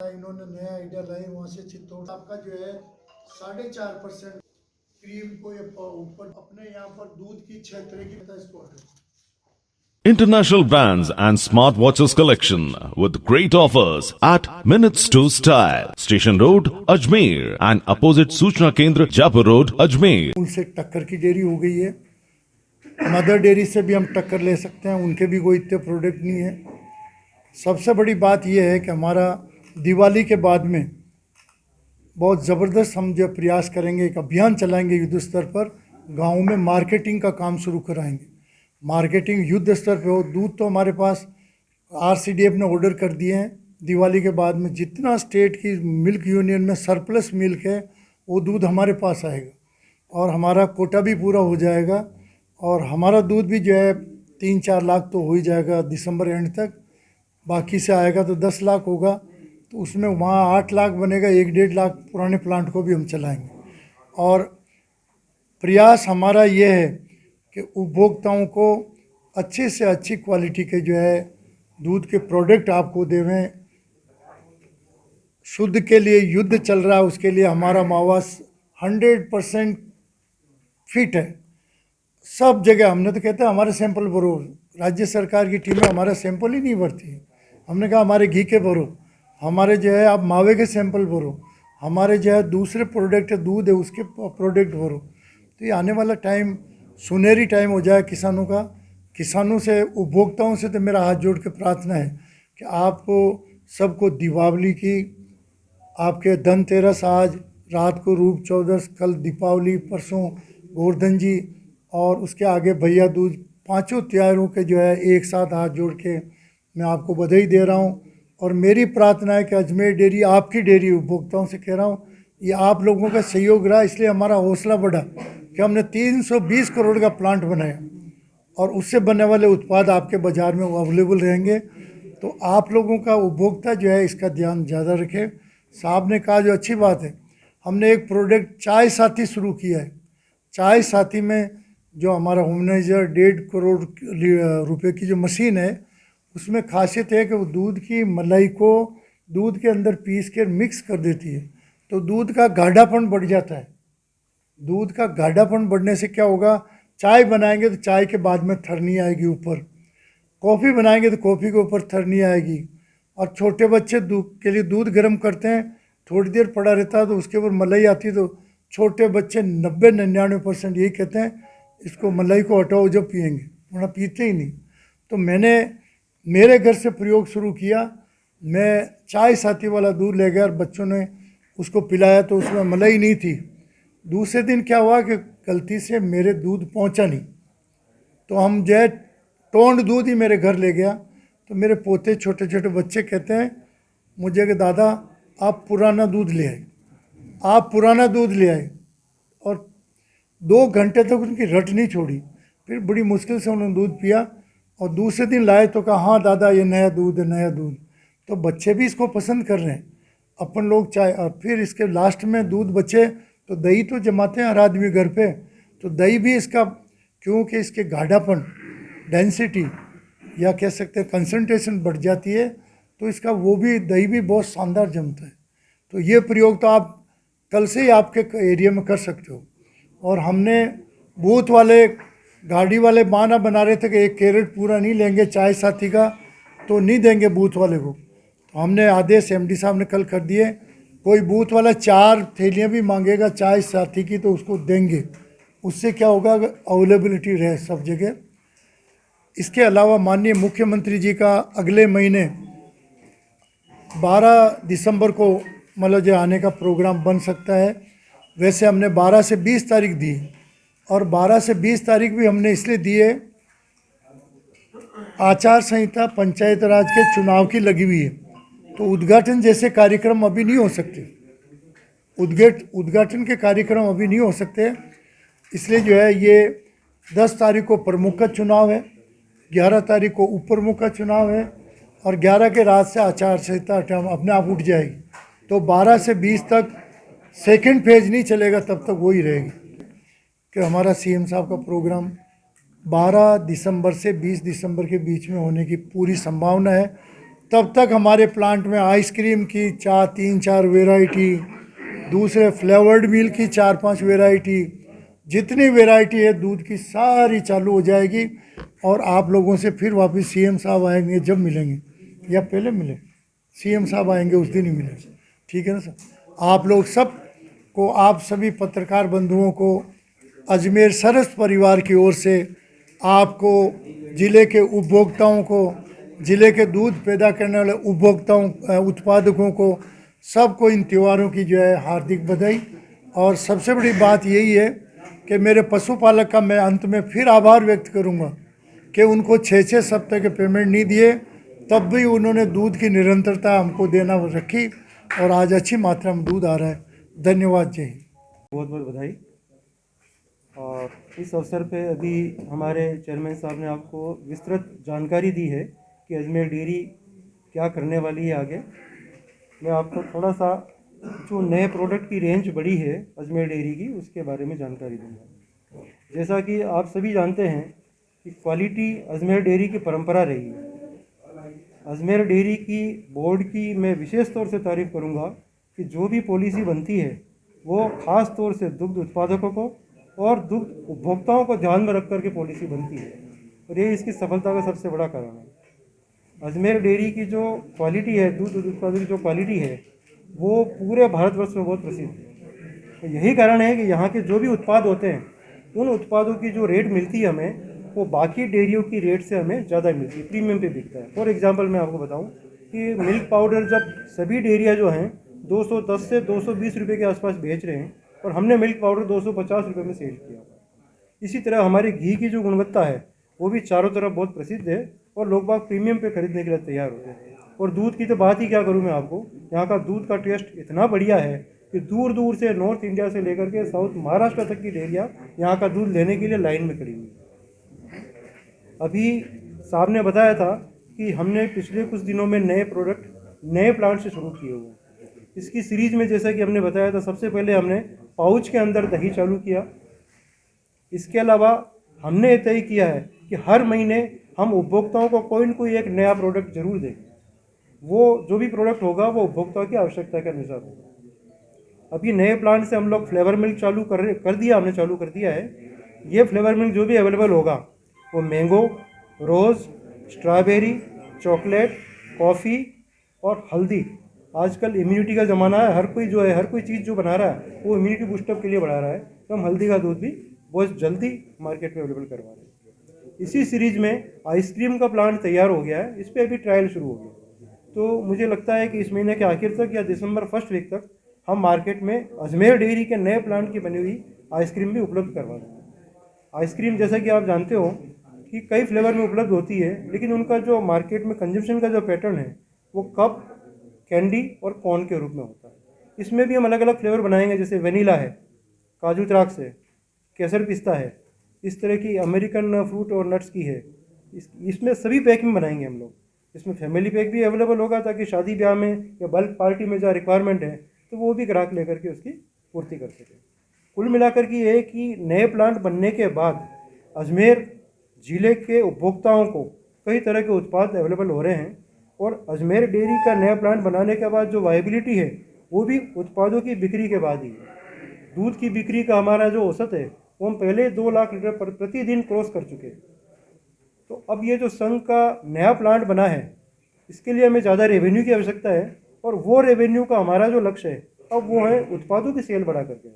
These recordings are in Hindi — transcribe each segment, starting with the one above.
इन्होंने नया आइडिया लाई, वहाँ से चित्तौड़ आपका जो है 4.5% क्रीम को ये ऊपर अपने यहाँ पर दूध की 6 तरह की इसको International brands and smartwatches collection with great offers at Minutes to Style, Station Road, Ajmer and opposite Suchna Kendra, Jaipur Road, Ajmer. उनसे टक्कर की डेयरी हो गई है। मदर डेयरी से भी हम टक्कर ले सकते हैं, उनके भी कोई इतने प्रोडक्ट नहीं है। सबसे बड़ी बात यह है कि हमारा दिवाली के बाद में बहुत ज़बरदस्त हम जो प्रयास करेंगे, एक अभियान चलाएंगे युद्ध स्तर पर, गाँव में मार्केटिंग का काम शुरू कराएंगे। मार्केटिंग युद्ध स्तर पे हो। दूध तो हमारे पास RCDF ने ऑर्डर कर दिए हैं, दिवाली के बाद में जितना स्टेट की मिल्क यूनियन में सरप्लस मिल्क है वो दूध हमारे पास आएगा और हमारा कोटा भी पूरा हो जाएगा और हमारा दूध भी जो है 3-4 लाख तो हो ही जाएगा दिसंबर एंड तक। बाकी से आएगा तो 10 लाख होगा, तो उसमें वहाँ 8 लाख बनेगा। 1-1.5 लाख पुराने प्लांट को भी हम चलाएंगे। और प्रयास हमारा ये है कि उपभोक्ताओं को अच्छे से अच्छी क्वालिटी के जो है दूध के प्रोडक्ट आपको देवें। शुद्ध के लिए युद्ध चल रहा है, उसके लिए हमारा मावास 100% फिट है। सब जगह हमने तो कहते हैं हमारे सैंपल भरो, राज्य सरकार की टीमें हमारा सैंपल ही नहीं भरती। हमने कहा हमारे घी के भरो, हमारे जो है आप मावे के सैंपल भरो, हमारे जो है दूसरे प्रोडक्ट है दूध है उसके प्रोडक्ट भरो। तो ये आने वाला टाइम सुनहरी टाइम हो जाए किसानों का। किसानों से, उपभोक्ताओं से तो मेरा हाथ जोड़ के प्रार्थना है कि आपको सबको दीपावली की, आपके धनतेरस आज रात को रूप चौदस, कल दीपावली, परसों गोवर्धन जी और उसके आगे भैया दूज, पांचों त्योहारों के जो है एक साथ हाथ जोड़ के मैं आपको बधाई दे रहा हूं। और मेरी प्रार्थना है कि अजमेर डेयरी आपकी डेयरी, उपभोक्ताओं से कह रहा हूं, ये आप लोगों का सहयोग रहा, इसलिए हमारा हौसला बढ़ा कि हमने 320 करोड़ का प्लांट बनाया और उससे बनने वाले उत्पाद आपके बाज़ार में अवेलेबल रहेंगे। तो आप लोगों का, उपभोक्ता जो है इसका ध्यान ज़्यादा रखे। साहब ने कहा जो अच्छी बात है, हमने एक प्रोडक्ट चाय साथी शुरू किया है। चाय साथी में जो हमारा होमनाइजर 1.5 करोड़ रुपए की जो मशीन है, उसमें खासियत है कि वो दूध की मलाई को दूध के अंदर पीस के मिक्स कर देती है, तो दूध का गाढ़ापन बढ़ जाता है। दूध का गाढ़ापन बढ़ने से क्या होगा, चाय बनाएंगे तो चाय के बाद में थरनी आएगी ऊपर, कॉफ़ी बनाएंगे तो कॉफ़ी के ऊपर थरनी आएगी। और छोटे बच्चे दूध के लिए दूध गर्म करते हैं, थोड़ी देर पड़ा रहता है तो उसके ऊपर मलाई आती है, तो छोटे बच्चे 90-99% यही कहते हैं इसको मलाई को हटाओ जब पियेंगे, वरना पीते ही नहीं। तो मैंने मेरे घर से प्रयोग शुरू किया। मैं चाय साथी वाला दूध ले गया और बच्चों ने उसको पिलाया तो उसमें मलाई नहीं थी। दूसरे दिन क्या हुआ कि गलती से मेरे दूध पहुंचा नहीं, तो हम जो है टोंड दूध ही मेरे घर ले गया। तो मेरे पोते, छोटे छोटे बच्चे कहते हैं मुझे कि दादा आप पुराना दूध ले आए, आप पुराना दूध ले आए। और 2 घंटे तक उनकी रट नहीं छोड़ी। फिर बड़ी मुश्किल से उन्होंने दूध पिया और दूसरे दिन लाए तो कहा हाँ दादा ये नया दूध है, नया दूध। तो बच्चे भी इसको पसंद कर रहे हैं, अपन लोग चाय। और फिर इसके लास्ट में दूध बचे तो दही तो जमाते हैं हर आदमी घर पे, तो दही भी इसका, क्योंकि इसके गाढ़ापन, डेंसिटी या कह सकते हैं कंसंट्रेशन बढ़ जाती है, तो इसका वो भी दही भी बहुत शानदार जमता है। तो ये प्रयोग तो आप कल से ही आपके एरिया में कर सकते हो। और हमने बूथ वाले, गाड़ी वाले बहाना बना रहे थे कि 1 कैरेट पूरा नहीं लेंगे चाय साथी का तो नहीं देंगे बूथ वाले को, तो हमने आदेश MD साहब ने कल कर दिए, कोई बूथ वाला 4 थैलियाँ भी मांगेगा चाय साथी की तो उसको देंगे। उससे क्या होगा, अवेलेबिलिटी रहे सब जगह। इसके अलावा माननीय मुख्यमंत्री जी का अगले महीने 12 दिसंबर को मतलब जो आने का प्रोग्राम बन सकता है। वैसे हमने 12 से 20 तारीख दी, और 12 से 20 तारीख भी हमने इसलिए दी है, आचार संहिता पंचायत राज के चुनाव की लगी हुई है, तो उद्घाटन जैसे कार्यक्रम अभी नहीं हो सकते। उद्घाटन के कार्यक्रम अभी नहीं हो सकते, इसलिए जो है ये 10 तारीख को प्रमुख का चुनाव है, 11 तारीख को उप प्रमुख का चुनाव है, और 11 के रात से आचार संहिता अपने आप उठ जाएगी। तो 12 से 20 तक सेकंड फेज नहीं चलेगा, तब तक वही रहेगी कि हमारा CM साहब का प्रोग्राम 12 दिसंबर से 20 दिसंबर के बीच में होने की पूरी संभावना है। तब तक हमारे प्लांट में आइसक्रीम की 3-4 वेराइटी, दूसरे फ्लेवर्ड मिल्क की 4-5 वेराइटी, जितनी वेराइटी है दूध की सारी चालू हो जाएगी। और आप लोगों से फिर वापस सीएम साहब आएंगे जब मिलेंगे, या पहले मिले, सीएम साहब आएंगे उस दिन ही मिले, ठीक है ना सर। आप लोग सब को, आप सभी पत्रकार बंधुओं को अजमेर सरस परिवार की ओर से, आपको, ज़िले के उपभोक्ताओं को, ज़िले के दूध पैदा करने वाले उपभोक्ताओं, उत्पादकों को, सबको इन त्योहारों की जो है हार्दिक बधाई। और सबसे बड़ी बात यही है कि मेरे पशुपालक का मैं अंत में फिर आभार व्यक्त करूंगा कि उनको 6-6 सप्ताह के पेमेंट नहीं दिए, तब भी उन्होंने दूध की निरंतरता हमको देना रखी और आज अच्छी मात्रा में दूध आ रहा है। धन्यवाद, जय हिंद। बहुत बहुत बधाई। और इस अवसर पे अभी हमारे चेयरमैन साहब ने आपको विस्तृत जानकारी दी है कि अजमेर डेयरी क्या करने वाली है आगे। मैं आपको थोड़ा सा जो नए प्रोडक्ट की रेंज बढ़ी है अजमेर डेयरी की, उसके बारे में जानकारी दूंगा। जैसा कि आप सभी जानते हैं कि क्वालिटी अजमेर डेयरी की परंपरा रही है। अजमेर डेयरी की बोर्ड की मैं विशेष तौर से तारीफ़ करूंगा कि जो भी पॉलिसी बनती है वो ख़ास तौर से दुग्ध उत्पादकों को और दुग्ध उपभोक्ताओं को ध्यान में रख कर के पॉलिसी बनती है, और ये इसकी सफलता का सबसे बड़ा कारण है। अजमेर डेयरी की जो क्वालिटी है, दूध उत्पादन की जो क्वालिटी है, वो पूरे भारतवर्ष में बहुत प्रसिद्ध है। तो यही कारण है कि यहाँ के जो भी उत्पाद होते हैं, उन उत्पादों की जो रेट मिलती है हमें, वो बाकी डेयरियों की रेट से हमें ज़्यादा मिलती है, प्रीमियम पे बिकता है। फॉर एग्जांपल मैं आपको बताऊं कि मिल्क पाउडर जब सभी डेयरियाँ जो हैं 210 से 220 रुपये के आसपास बेच रहे हैं, और हमने मिल्क पाउडर 250 रुपये में सेल किया। इसी तरह हमारे घी की जो गुणवत्ता है वो भी चारों तरफ बहुत प्रसिद्ध है, और लोग बाग प्रीमियम पे खरीदने के लिए तैयार होते हैं। और दूध की तो बात ही क्या करूँ मैं आपको, यहाँ का दूध का टेस्ट इतना बढ़िया है कि दूर दूर से नॉर्थ इंडिया से लेकर के साउथ महाराष्ट्र तक की डेयरियाँ यहाँ का दूध लेने के लिए लाइन में खड़ी हुई। अभी साहब ने बताया था कि हमने पिछले कुछ दिनों में नए प्रोडक्ट नए प्लांट से शुरू किए हुए। इसकी सीरीज में जैसा कि हमने बताया था, सबसे पहले हमने पाउच के अंदर दही चालू किया। इसके अलावा हमने ये तय किया है कि हर महीने हम उपभोक्ताओं को कोई न कोई एक नया प्रोडक्ट जरूर दें। वो जो भी प्रोडक्ट होगा वो उपभोक्ता की आवश्यकता के अनुसार होगा। अभी नए प्लांट से हम लोग फ्लेवर मिल्क हमने चालू कर दिया है। ये फ्लेवर मिल्क जो भी अवेलेबल होगा वो मैंगो, रोज़, स्ट्रॉबेरी, चॉकलेट, कॉफ़ी और हल्दी। आजकल इम्यूनिटी का ज़माना है, हर कोई चीज़ जो बना रहा है वो इम्यूनिटी बूस्टअप के लिए बना रहा है, तो हम हल्दी का दूध भी बहुत जल्दी मार्केट में अवेलेबल करवा रहे हैं। इसी सीरीज़ में आइसक्रीम का प्लांट तैयार हो गया है, इस पर अभी ट्रायल शुरू हो गया। तो मुझे लगता है कि इस महीने के आखिर तक या दिसंबर फर्स्ट वीक तक हम मार्केट में अजमेर डेयरी के नए प्लांट की बनी हुई आइसक्रीम भी उपलब्ध करवा देंगे। आइसक्रीम जैसा कि आप जानते हो कि कई फ्लेवर में उपलब्ध होती है, लेकिन उनका जो मार्केट में कंजम्पशन का जो पैटर्न है वो कप, कैंडी और कॉर्न के रूप में होता है। इसमें भी हम अलग अलग फ्लेवर बनाएंगे, जैसे वेनीला है, काजू द्राक्ष है, केसर पिस्ता है, इस तरह की अमेरिकन फ्रूट और नट्स की है। इसमें सभी पैक में बनाएंगे हम लोग। इसमें फैमिली पैक भी अवेलेबल होगा, ताकि शादी ब्याह में या बल्क पार्टी में जहाँ रिक्वायरमेंट है तो वो भी ग्राहक लेकर के उसकी पूर्ति कर सके। कुल मिलाकर के ये कि नए प्लांट बनने के बाद अजमेर ज़िले के उपभोक्ताओं को कई तरह के उत्पाद अवेलेबल हो रहे हैं, और अजमेर डेयरी का नया प्लांट बनाने के बाद जो वायबिलिटी है वो भी उत्पादों की बिक्री के बाद ही है। दूध की बिक्री का हमारा जो औसत है वो हम पहले 2 लाख लीटर प्रतिदिन क्रॉस कर चुके हैं। तो अब ये जो संघ का नया प्लांट बना है, इसके लिए हमें ज़्यादा रेवेन्यू की आवश्यकता है, और वो रेवेन्यू का हमारा जो लक्ष्य है अब वो है उत्पादों की सेल बढ़ा करके।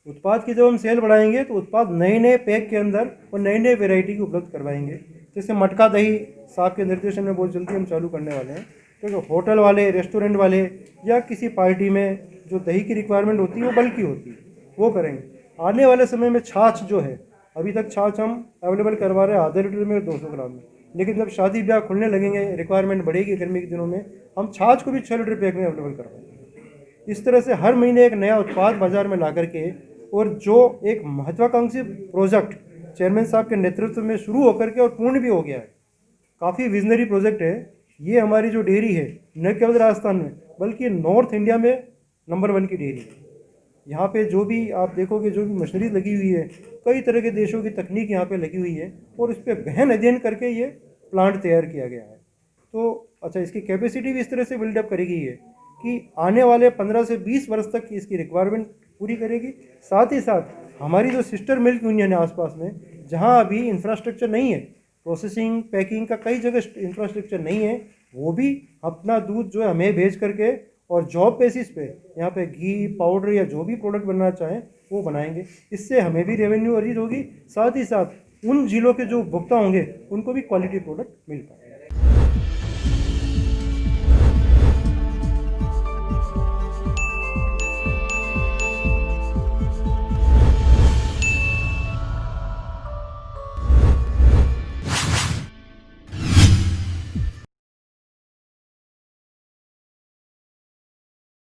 उत्पाद की जब हम सेल बढ़ाएंगे तो उत्पाद नए नए पैक के अंदर और नई नई वेराइटी की उपलब्ध करवाएंगे। जैसे मटका दही साहब के निर्देशन में बहुत जल्दी हम चालू करने वाले हैं, क्योंकि होटल वाले, रेस्टोरेंट वाले या किसी पार्टी में जो दही की रिक्वायरमेंट होती है वो बल्कि होती है, वो करेंगे। आने वाले समय में छाछ जो है, अभी तक छाछ हम अवेलेबल करवा रहे हैं आधे लीटर में 200 ग्राम में, लेकिन जब शादी ब्याह खुलने लगेंगे, रिक्वायरमेंट बढ़ेगी गर्मी के दिनों में, हम छाछ को भी 6 लीटर पैक में अवेलेबल करवाएंगे। इस तरह से हर महीने एक नया उत्पाद बाजार में ला करके, और जो एक महत्वाकांक्षी प्रोजेक्ट चेयरमैन साहब के नेतृत्व में शुरू होकर के और पूर्ण भी हो गया है, काफ़ी विजनरी प्रोजेक्ट है ये। हमारी जो डेयरी है न केवल राजस्थान में बल्कि नॉर्थ इंडिया में नंबर 1 की डेयरी है। यहाँ पे जो भी आप देखोगे, जो भी मशीनरी लगी हुई है, कई तरह के देशों की तकनीक यहाँ पे लगी हुई है, और इस पर गहन अध्ययन करके ये प्लांट तैयार किया गया है। तो अच्छा, इसकी कैपेसिटी भी इस तरह से बिल्डअप करेगी ये कि आने वाले 15 से 20 वर्ष तक की इसकी रिक्वायरमेंट पूरी करेगी। साथ ही साथ हमारी जो सिस्टर मिल्क यूनियन है आसपास में, जहां अभी इंफ्रास्ट्रक्चर नहीं है, प्रोसेसिंग पैकिंग का कई जगह इंफ्रास्ट्रक्चर नहीं है, वो भी अपना दूध जो है हमें भेज करके और जॉब बेसिस पे यहाँ पे घी पाउडर या जो भी प्रोडक्ट बनना चाहें वो बनाएंगे। इससे हमें भी रेवेन्यू अर्जित होगी, साथ ही साथ उन जिलों के जो उपभोक्ता होंगे उनको भी क्वालिटी प्रोडक्ट मिल पाएगा।